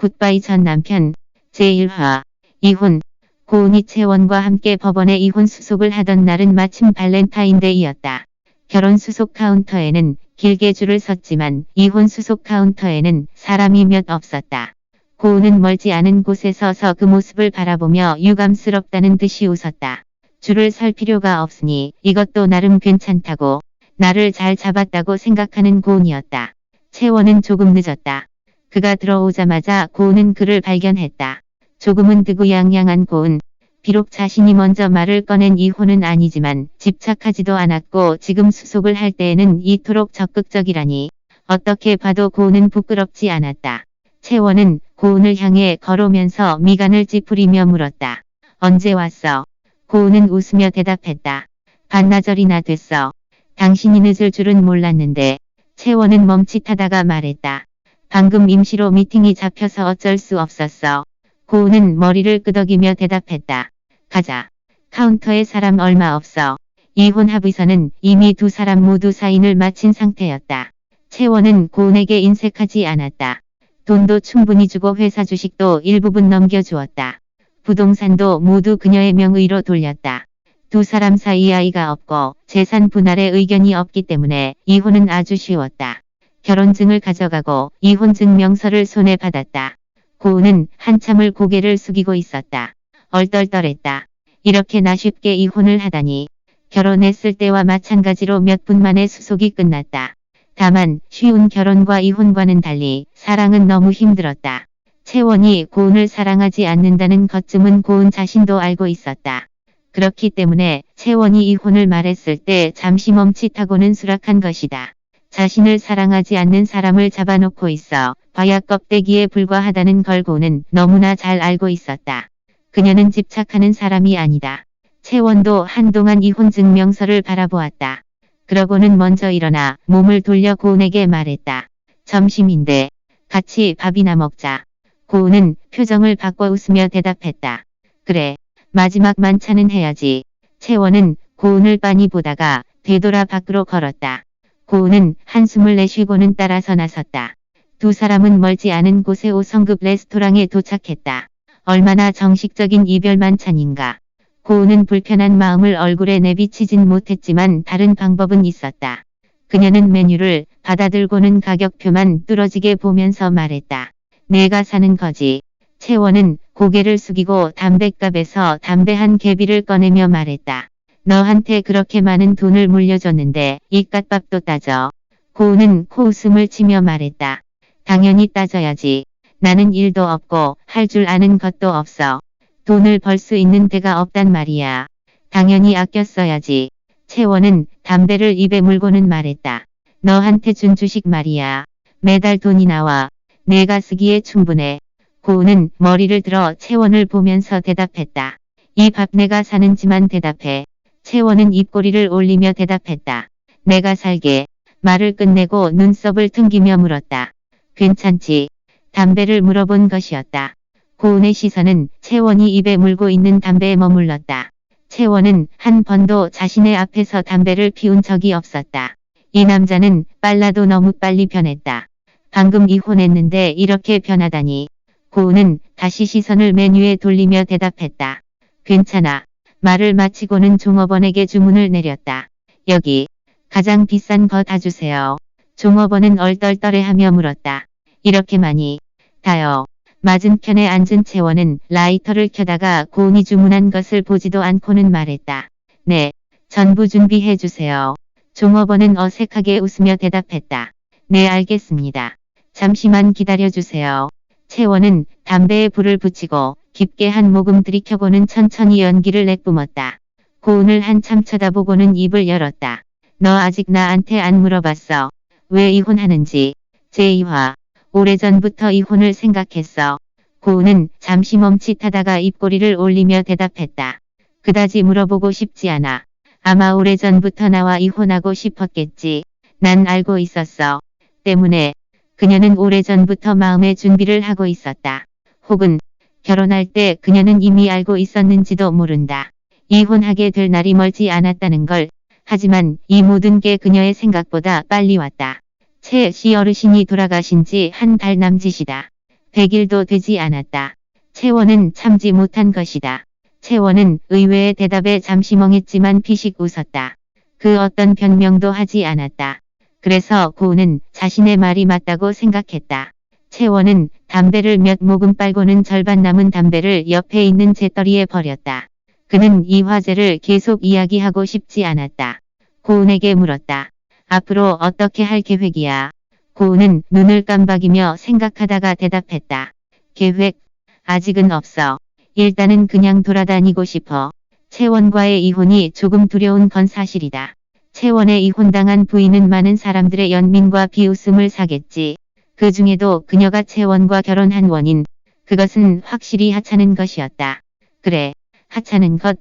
굿바이 전 남편 제1화 이혼. 고은이 채원과 함께 법원에 이혼 수속을 하던 날은 마침 발렌타인데이였다. 결혼 수속 카운터에는 길게 줄을 섰지만 이혼 수속 카운터에는 사람이 몇 없었다. 고은은 멀지 않은 곳에 서서 그 모습을 바라보며 유감스럽다는 듯이 웃었다. 줄을 설 필요가 없으니 이것도 나름 괜찮다고, 나를 잘 잡았다고 생각하는 고은이었다. 채원은 조금 늦었다. 그가 들어오자마자 고은은 그를 발견했다. 조금은 뜨구양양한 고은. 비록 자신이 먼저 말을 꺼낸 이혼은 아니지만 집착하지도 않았고 지금 수속을 할 때에는 이토록 적극적이라니 어떻게 봐도 고은은 부끄럽지 않았다. 채원은 고은을 향해 걸어오면서 미간을 찌푸리며 물었다. 언제 왔어? 고은은 웃으며 대답했다. 반나절이나 됐어. 당신이 늦을 줄은 몰랐는데. 채원은 멈칫하다가 말했다. 방금 임시로 미팅이 잡혀서 어쩔 수 없었어. 고은은 머리를 끄덕이며 대답했다. 가자. 카운터에 사람 얼마 없어. 이혼 합의서는 이미 두 사람 모두 사인을 마친 상태였다. 채원은 고은에게 인색하지 않았다. 돈도 충분히 주고 회사 주식도 일부분 넘겨주었다. 부동산도 모두 그녀의 명의로 돌렸다. 두 사람 사이 아이가 없고 재산 분할에 의견이 없기 때문에 이혼은 아주 쉬웠다. 결혼증을 가져가고 이혼증명서를 손에 받았다. 고은은 한참을 고개를 숙이고 있었다. 얼떨떨했다. 이렇게나 쉽게 이혼을 하다니. 결혼했을 때와 마찬가지로 몇 분 만에 수속이 끝났다. 다만 쉬운 결혼과 이혼과는 달리 사랑은 너무 힘들었다. 채원이 고은을 사랑하지 않는다는 것쯤은 고은 자신도 알고 있었다. 그렇기 때문에 채원이 이혼을 말했을 때 잠시 멈칫하고는 수락한 것이다. 자신을 사랑하지 않는 사람을 잡아놓고 있어 봐야 껍데기에 불과하다는 걸 고은은 너무나 잘 알고 있었다. 그녀는 집착하는 사람이 아니다. 채원도 한동안 이혼증명서를 바라보았다. 그러고는 먼저 일어나 몸을 돌려 고은에게 말했다. 점심인데 같이 밥이나 먹자. 고은은 표정을 바꿔 웃으며 대답했다. 그래. 마지막 만찬은 해야지. 채원은 고은을 빤히 보다가 되돌아 밖으로 걸었다. 고은은 한숨을 내쉬고는 따라서 나섰다. 두 사람은 멀지 않은 곳의 5성급 레스토랑에 도착했다. 얼마나 정식적인 이별 만찬인가. 고은은 불편한 마음을 얼굴에 내비치진 못했지만 다른 방법은 있었다. 그녀는 메뉴를 받아들고는 가격표만 뚫어지게 보면서 말했다. 내가 사는 거지. 채원은 고개를 숙이고 담뱃갑에서 담배 한 개비를 꺼내며 말했다. 너한테 그렇게 많은 돈을 물려줬는데 이깟밥도 따져. 고은은 코웃음을 치며 말했다. 당연히 따져야지. 나는 일도 없고 할 줄 아는 것도 없어. 돈을 벌 수 있는 데가 없단 말이야. 당연히 아껴 써야지. 채원은 담배를 입에 물고는 말했다. 너한테 준 주식 말이야. 매달 돈이 나와. 내가 쓰기에 충분해. 고은은 머리를 들어 채원을 보면서 대답했다. 이 밥 내가 사는지만 대답해. 채원은 입꼬리를 올리며 대답했다. 내가 살게. 말을 끝내고 눈썹을 퉁기며 물었다. 괜찮지? 담배를 물어본 것이었다. 고은의 시선은 채원이 입에 물고 있는 담배에 머물렀다. 채원은 한 번도 자신의 앞에서 담배를 피운 적이 없었다. 이 남자는 빨라도 너무 빨리 변했다. 방금 이혼했는데 이렇게 변하다니. 고은은 다시 시선을 메뉴에 돌리며 대답했다. 괜찮아. 말을 마치고는 종업원에게 주문을 내렸다. 여기. 가장 비싼 거 다 주세요. 종업원은 얼떨떨해하며 물었다. 이렇게 많이. 다요. 맞은편에 앉은 채원은 라이터를 켜다가 고은이 주문한 것을 보지도 않고는 말했다. 네. 전부 준비해 주세요. 종업원은 어색하게 웃으며 대답했다. 네, 알겠습니다. 잠시만 기다려 주세요. 채원은 담배에 불을 붙이고 깊게 한 모금 들이켜고는 천천히 연기를 내뿜었다. 고은을 한참 쳐다보고는 입을 열었다. 너 아직 나한테 안 물어봤어. 왜 이혼하는지. 제2화. 오래전부터 이혼을 생각했어. 고은은 잠시 멈칫하다가 입꼬리를 올리며 대답했다. 그다지 물어보고 싶지 않아. 아마 오래전부터 나와 이혼하고 싶었겠지. 난 알고 있었어. 때문에. 그녀는 오래전부터 마음의 준비를 하고 있었다. 혹은 결혼할 때 그녀는 이미 알고 있었는지도 모른다. 이혼하게 될 날이 멀지 않았다는 걸. 하지만 이 모든 게 그녀의 생각보다 빨리 왔다. 채 씨 어르신이 돌아가신 지 한 달 남짓이다. 100일도 되지 않았다. 채원은 참지 못한 것이다. 채원은 의외의 대답에 잠시 멍했지만 피식 웃었다. 그 어떤 변명도 하지 않았다. 그래서 고은은 자신의 말이 맞다고 생각했다. 채원은 담배를 몇 모금 빨고는 절반 남은 담배를 옆에 있는 재떨이에 버렸다. 그는 이 화제를 계속 이야기하고 싶지 않았다. 고은에게 물었다. 앞으로 어떻게 할 계획이야? 고은은 눈을 깜박이며 생각하다가 대답했다. 계획? 아직은 없어. 일단은 그냥 돌아다니고 싶어. 채원과의 이혼이 조금 두려운 건 사실이다. 채원의 이혼당한 부인은 많은 사람들의 연민과 비웃음을 사겠지. 그 중에도 그녀가 채원과 결혼한 원인, 그것은 확실히 하찮은 것이었다. 그래, 하찮은 것.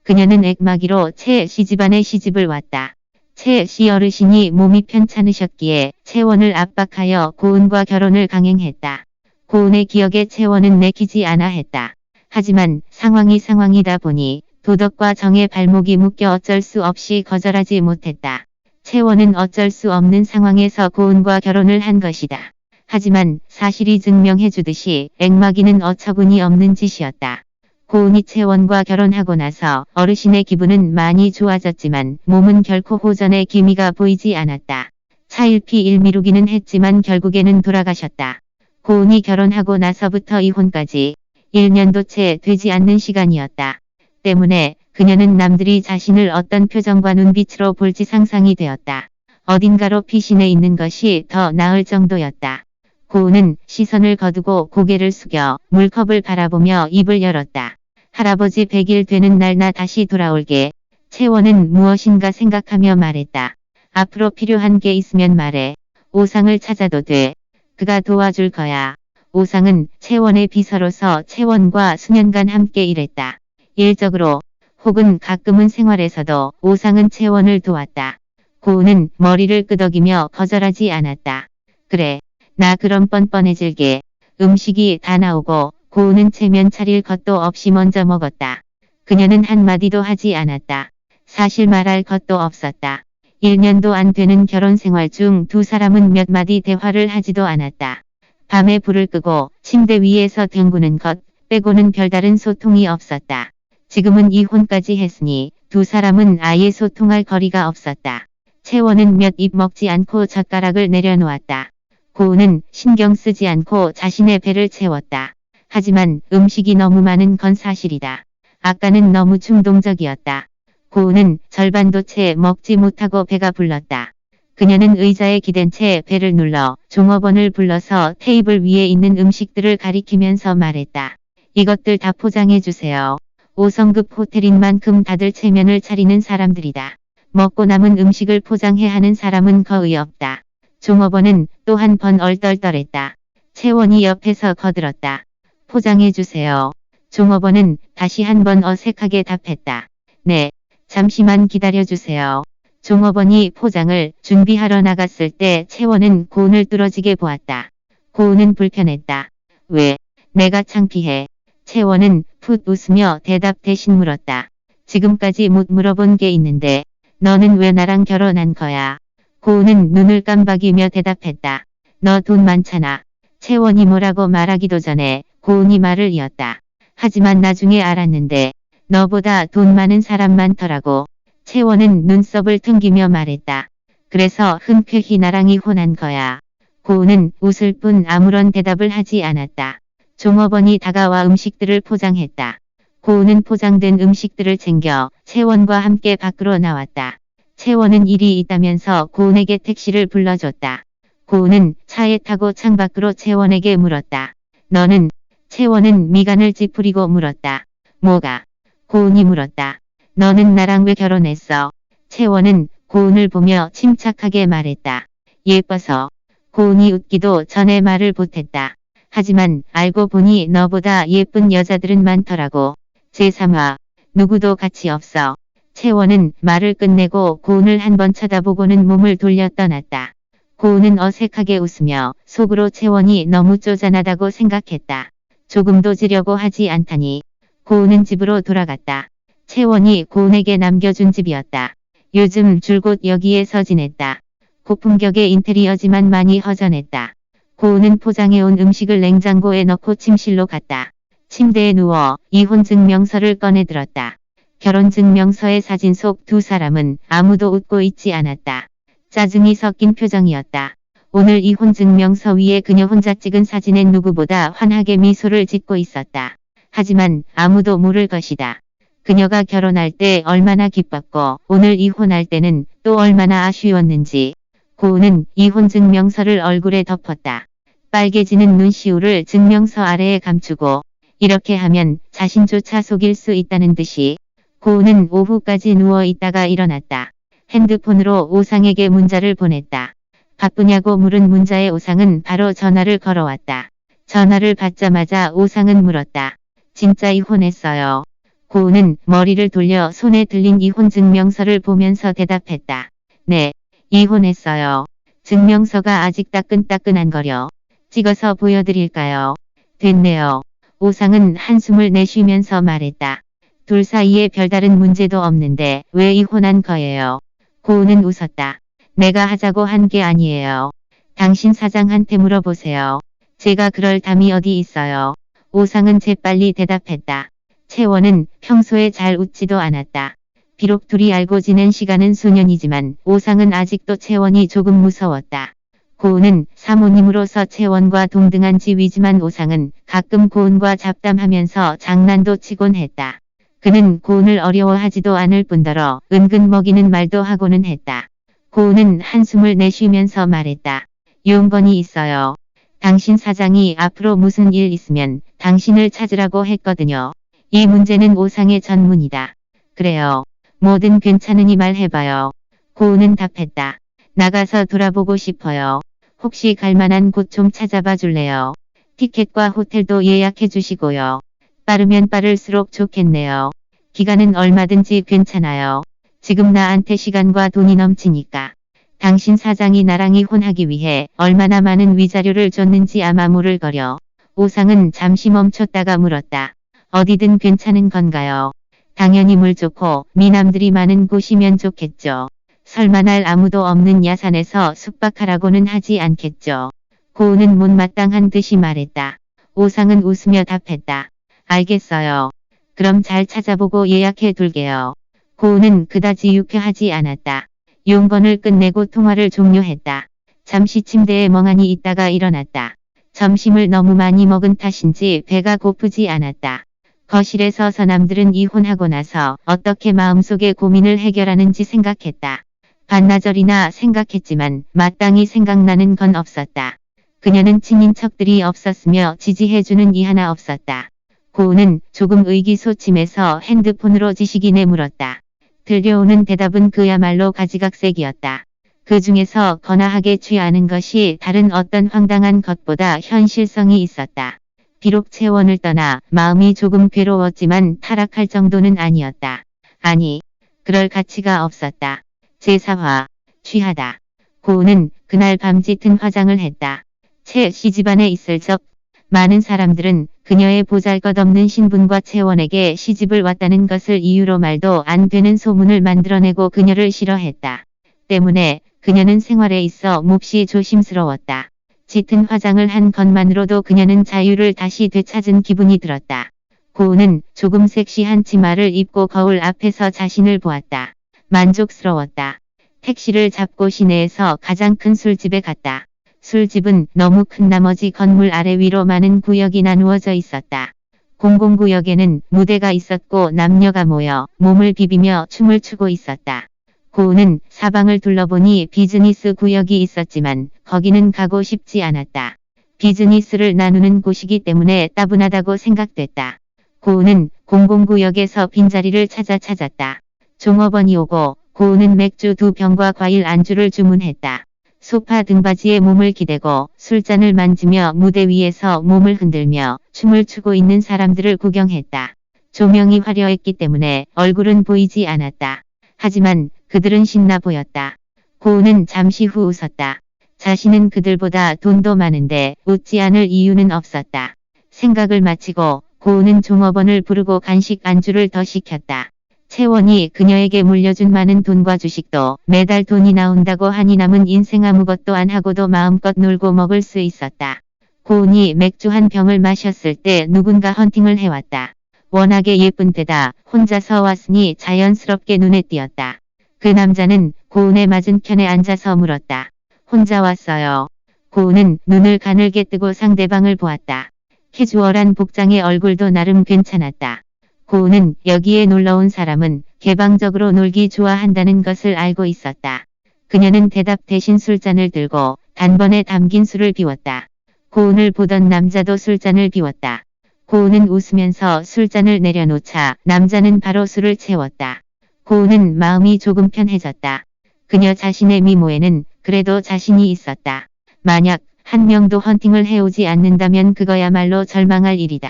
그녀는 액막이로 채 씨 집안에 시집을 왔다. 채 씨 어르신이 몸이 편찮으셨기에 채원을 압박하여 고은과 결혼을 강행했다. 고은의 기억에 채원은 내키지 않아 했다. 하지만 상황이다 보니 도덕과 정의 발목이 묶여 어쩔 수 없이 거절하지 못했다. 채원은 어쩔 수 없는 상황에서 고은과 결혼을 한 것이다. 하지만 사실이 증명해주듯이 액막이는 어처구니 없는 짓이었다. 고은이 채원과 결혼하고 나서 어르신의 기분은 많이 좋아졌지만 몸은 결코 호전의 기미가 보이지 않았다. 차일피 일미루기는 했지만 결국에는 돌아가셨다. 고은이 결혼하고 나서부터 이혼까지 1년도 채 되지 않는 시간이었다. 때문에 그녀는 남들이 자신을 어떤 표정과 눈빛으로 볼지 상상이 되었다. 어딘가로 피신해 있는 것이 더 나을 정도였다. 고은은 시선을 거두고 고개를 숙여 물컵을 바라보며 입을 열었다. 할아버지 100일 되는 날 나 다시 돌아올게. 채원은 무엇인가 생각하며 말했다. 앞으로 필요한 게 있으면 말해. 오상을 찾아도 돼. 그가 도와줄 거야. 오상은 채원의 비서로서 채원과 수년간 함께 일했다. 일적으로 혹은 가끔은 생활에서도 오상은 채원을 도왔다. 고은은 머리를 끄덕이며 거절하지 않았다. 그래. 나 그럼 뻔뻔해질게. 음식이 다 나오고 고은은 체면 차릴 것도 없이 먼저 먹었다. 그녀는 한마디도 하지 않았다. 사실 말할 것도 없었다. 1년도 안 되는 결혼 생활 중 두 사람은 몇 마디 대화를 하지도 않았다. 밤에 불을 끄고 침대 위에서 뒹구는 것 빼고는 별다른 소통이 없었다. 지금은 이혼까지 했으니 두 사람은 아예 소통할 거리가 없었다. 채원은 몇 입 먹지 않고 젓가락을 내려놓았다. 고은은 신경 쓰지 않고 자신의 배를 채웠다. 하지만 음식이 너무 많은 건 사실이다. 아까는 너무 충동적이었다. 고은은 절반도 채 먹지 못하고 배가 불렀다. 그녀는 의자에 기댄 채 배를 눌러 종업원을 불러서 테이블 위에 있는 음식들을 가리키면서 말했다. 이것들 다 포장해 주세요. 5성급 호텔인 만큼 다들 체면을 차리는 사람들이다. 먹고 남은 음식을 포장해야 하는 사람은 거의 없다. 종업원은 또 한 번 얼떨떨했다. 채원이 옆에서 거들었다. 포장해 주세요. 종업원은 다시 한 번 어색하게 답했다. 네, 잠시만 기다려 주세요. 종업원이 포장을 준비하러 나갔을 때 채원은 고은을 뚫어지게 보았다. 고은은 불편했다. 왜? 내가 창피해. 채원은 풋 웃으며 대답 대신 물었다. 지금까지 못 물어본 게 있는데 너는 왜 나랑 결혼한 거야? 고은은 눈을 깜박이며 대답했다. 너 돈 많잖아. 채원이 뭐라고 말하기도 전에 고은이 말을 이었다. 하지만 나중에 알았는데 너보다 돈 많은 사람 많더라고. 채원은 눈썹을 튕기며 말했다. 그래서 흔쾌히 나랑 이혼한 거야. 고은은 웃을 뿐 아무런 대답을 하지 않았다. 종업원이 다가와 음식들을 포장했다. 고은은 포장된 음식들을 챙겨 채원과 함께 밖으로 나왔다. 채원은 일이 있다면서 고은에게 택시를 불러줬다. 고은은 차에 타고 창밖으로 채원에게 물었다. 너는? 채원은 미간을 찌푸리고 물었다. 뭐가? 고은이 물었다. 너는 나랑 왜 결혼했어? 채원은 고은을 보며 침착하게 말했다. 예뻐서. 고은이 웃기도 전에 말을 보탰다. 하지만 알고 보니 너보다 예쁜 여자들은 많더라고. 제3화. 누구도 같이 없어. 채원은 말을 끝내고 고은을 한번 쳐다보고는 몸을 돌려 떠났다. 고은은 어색하게 웃으며 속으로 채원이 너무 쪼잔하다고 생각했다. 조금도 지려고 하지 않다니. 고은은 집으로 돌아갔다. 채원이 고은에게 남겨준 집이었다. 요즘 줄곧 여기에서 지냈다. 고품격의 인테리어지만 많이 허전했다. 고은은 포장해온 음식을 냉장고에 넣고 침실로 갔다. 침대에 누워 이혼증명서를 꺼내 들었다. 결혼증명서의 사진 속 두 사람은 아무도 웃고 있지 않았다. 짜증이 섞인 표정이었다. 오늘 이혼증명서 위에 그녀 혼자 찍은 사진엔 누구보다 환하게 미소를 짓고 있었다. 하지만 아무도 모를 것이다. 그녀가 결혼할 때 얼마나 기뻤고 오늘 이혼할 때는 또 얼마나 아쉬웠는지. 고은은 이혼증명서를 얼굴에 덮었다. 빨개지는 눈시울을 증명서 아래에 감추고 이렇게 하면 자신조차 속일 수 있다는 듯이 고은은 오후까지 누워 있다가 일어났다. 핸드폰으로 오상에게 문자를 보냈다. 바쁘냐고 물은 문자의 오상은 바로 전화를 걸어왔다. 전화를 받자마자 오상은 물었다. 진짜 이혼했어요. 고은은 머리를 돌려 손에 들린 이혼증명서를 보면서 대답했다. 네, 이혼했어요. 증명서가 아직 따끈따끈한거려. 찍어서 보여드릴까요? 됐네요. 오상은 한숨을 내쉬면서 말했다. 둘 사이에 별다른 문제도 없는데 왜 이혼한 거예요? 고은은 웃었다. 내가 하자고 한 게 아니에요. 당신 사장한테 물어보세요. 제가 그럴 담이 어디 있어요. 오상은 재빨리 대답했다. 채원은 평소에 잘 웃지도 않았다. 비록 둘이 알고 지낸 시간은 수년이지만 오상은 아직도 채원이 조금 무서웠다. 고은은 사모님으로서 채원과 동등한 지위지만 오상은 가끔 고은과 잡담하면서 장난도 치곤 했다. 그는 고은을 어려워하지도 않을 뿐더러 은근 먹이는 말도 하고는 했다. 고은은 한숨을 내쉬면서 말했다. 용건이 있어요. 당신 사장이 앞으로 무슨 일 있으면 당신을 찾으라고 했거든요. 이 문제는 오상의 전문이다. 그래요. 뭐든 괜찮으니 말해봐요. 고은은 답했다. 나가서 돌아보고 싶어요. 혹시 갈만한 곳 좀 찾아봐 줄래요? 티켓과 호텔도 예약해 주시고요. 빠르면 빠를수록 좋겠네요. 기간은 얼마든지 괜찮아요. 지금 나한테 시간과 돈이 넘치니까. 당신 사장이 나랑 이혼하기 위해 얼마나 많은 위자료를 줬는지 아마 모를거려. 오상은 잠시 멈췄다가 물었다. 어디든 괜찮은 건가요? 당연히 물 좋고 미남들이 많은 곳이면 좋겠죠. 설마 날 아무도 없는 야산에서 숙박하라고는 하지 않겠죠. 고은은 못마땅한 듯이 말했다. 오상은 웃으며 답했다. 알겠어요. 그럼 잘 찾아보고 예약해 둘게요. 고은은 그다지 유쾌하지 않았다. 용건을 끝내고 통화를 종료했다. 잠시 침대에 멍하니 있다가 일어났다. 점심을 너무 많이 먹은 탓인지 배가 고프지 않았다. 거실에 서서 남들은 이혼하고 나서 어떻게 마음속의 고민을 해결하는지 생각했다. 반나절이나 생각했지만 마땅히 생각나는 건 없었다. 그녀는 친인척들이 없었으며 지지해주는 이 하나 없었다. 고은은 조금 의기소침해서 핸드폰으로 지식인에 물었다. 들려오는 대답은 그야말로 가지각색이었다. 그 중에서 거나하게 취하는 것이 다른 어떤 황당한 것보다 현실성이 있었다. 비록 채원을 떠나 마음이 조금 괴로웠지만 타락할 정도는 아니었다. 아니, 그럴 가치가 없었다. 제4화, 취하다. 고은은 그날 밤 짙은 화장을 했다. 채 씨 집안에 있을 적 많은 사람들은 그녀의 보잘것없는 신분과 채원에게 시집을 왔다는 것을 이유로 말도 안 되는 소문을 만들어내고 그녀를 싫어했다. 때문에 그녀는 생활에 있어 몹시 조심스러웠다. 짙은 화장을 한 것만으로도 그녀는 자유를 다시 되찾은 기분이 들었다. 고은은 조금 섹시한 치마를 입고 거울 앞에서 자신을 보았다. 만족스러웠다. 택시를 잡고 시내에서 가장 큰 술집에 갔다. 술집은 너무 큰 나머지 건물 아래 위로 많은 구역이 나누어져 있었다. 공공구역에는 무대가 있었고 남녀가 모여 몸을 비비며 춤을 추고 있었다. 고은은 사방을 둘러보니 비즈니스 구역이 있었지만 거기는 가고 싶지 않았다. 비즈니스를 나누는 곳이기 때문에 따분하다고 생각됐다. 고은은 공공구역에서 빈자리를 찾았다. 종업원이 오고 고은은 맥주 2병과 과일 안주를 주문했다. 소파 등받이에 몸을 기대고 술잔을 만지며 무대 위에서 몸을 흔들며 춤을 추고 있는 사람들을 구경했다. 조명이 화려했기 때문에 얼굴은 보이지 않았다. 하지만 그들은 신나 보였다. 고은은 잠시 후 웃었다. 자신은 그들보다 돈도 많은데 웃지 않을 이유는 없었다. 생각을 마치고 고은은 종업원을 부르고 간식 안주를 더 시켰다. 채원이 그녀에게 물려준 많은 돈과 주식도 매달 돈이 나온다고 하니 남은 인생 아무것도 안 하고도 마음껏 놀고 먹을 수 있었다. 고은이 맥주 한 병을 마셨을 때 누군가 헌팅을 해왔다. 워낙에 예쁜 데다 혼자서 왔으니 자연스럽게 눈에 띄었다. 그 남자는 고은의 맞은편에 앉아서 물었다. 혼자 왔어요. 고은은 눈을 가늘게 뜨고 상대방을 보았다. 캐주얼한 복장의 얼굴도 나름 괜찮았다. 고은은 여기에 놀러온 사람은 개방적으로 놀기 좋아한다는 것을 알고 있었다. 그녀는 대답 대신 술잔을 들고 단번에 담긴 술을 비웠다. 고은을 보던 남자도 술잔을 비웠다. 고은은 웃으면서 술잔을 내려놓자 남자는 바로 술을 채웠다. 고은은 마음이 조금 편해졌다. 그녀 자신의 미모에는 그래도 자신이 있었다. 만약 한 명도 헌팅을 해오지 않는다면 그거야말로 절망할 일이다.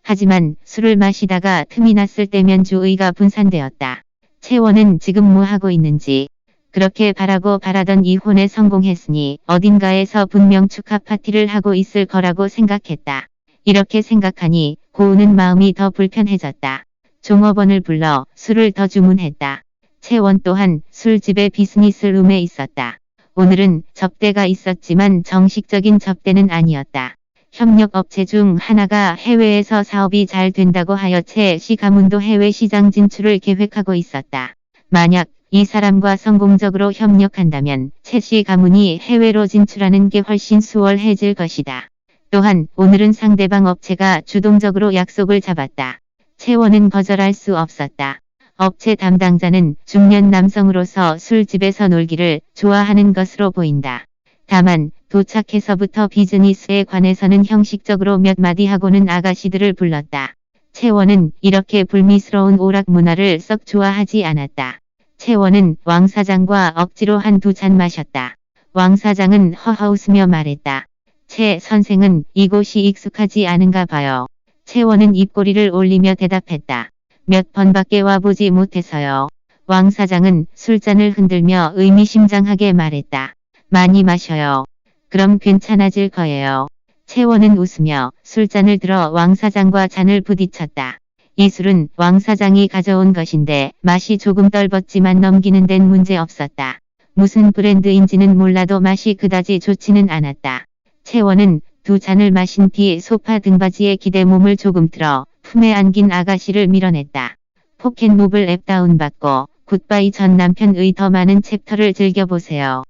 하지만 술을 마시다가 틈이 났을 때면 주의가 분산되었다. 채원은 지금 뭐 하고 있는지, 그렇게 바라고 바라던 이혼에 성공했으니 어딘가에서 분명 축하 파티를 하고 있을 거라고 생각했다. 이렇게 생각하니 고은은 마음이 더 불편해졌다. 종업원을 불러 술을 더 주문했다. 채원 또한 술집의 비즈니스 룸에 있었다. 오늘은 접대가 있었지만 정식적인 접대는 아니었다. 협력업체 중 하나가 해외에서 사업이 잘 된다고 하여 최 씨 가문도 해외 시장 진출을 계획하고 있었다. 만약 이 사람과 성공적으로 협력한다면 최 씨 가문이 해외로 진출하는 게 훨씬 수월해질 것이다. 또한 오늘은 상대방 업체가 주동적으로 약속을 잡았다. 채원은 거절할 수 없었다. 업체 담당자는 중년 남성으로서 술집에서 놀기를 좋아하는 것으로 보인다. 다만 도착해서부터 비즈니스에 관해서는 형식적으로 몇 마디 하고는 아가씨들을 불렀다. 채원은 이렇게 불미스러운 오락 문화를 썩 좋아하지 않았다. 채원은 왕 사장과 억지로 한두 잔 마셨다. 왕 사장은 허허 웃으며 말했다. 채 선생은 이곳이 익숙하지 않은가 봐요. 채원은 입꼬리를 올리며 대답했다. 몇 번밖에 와보지 못해서요. 왕 사장은 술잔을 흔들며 의미심장하게 말했다. 많이 마셔요. 그럼 괜찮아질 거예요. 채원은 웃으며 술잔을 들어 왕 사장과 잔을 부딪혔다. 이 술은 왕 사장이 가져온 것인데 맛이 조금 떫었지만 넘기는 데는 문제 없었다. 무슨 브랜드인지는 몰라도 맛이 그다지 좋지는 않았다. 채원은 두 잔을 마신 뒤 소파 등받이에 기대 몸을 조금 틀어 품에 안긴 아가씨를 밀어냈다. 포켓모블 앱 다운받고 굿바이 전 남편의 더 많은 챕터를 즐겨보세요.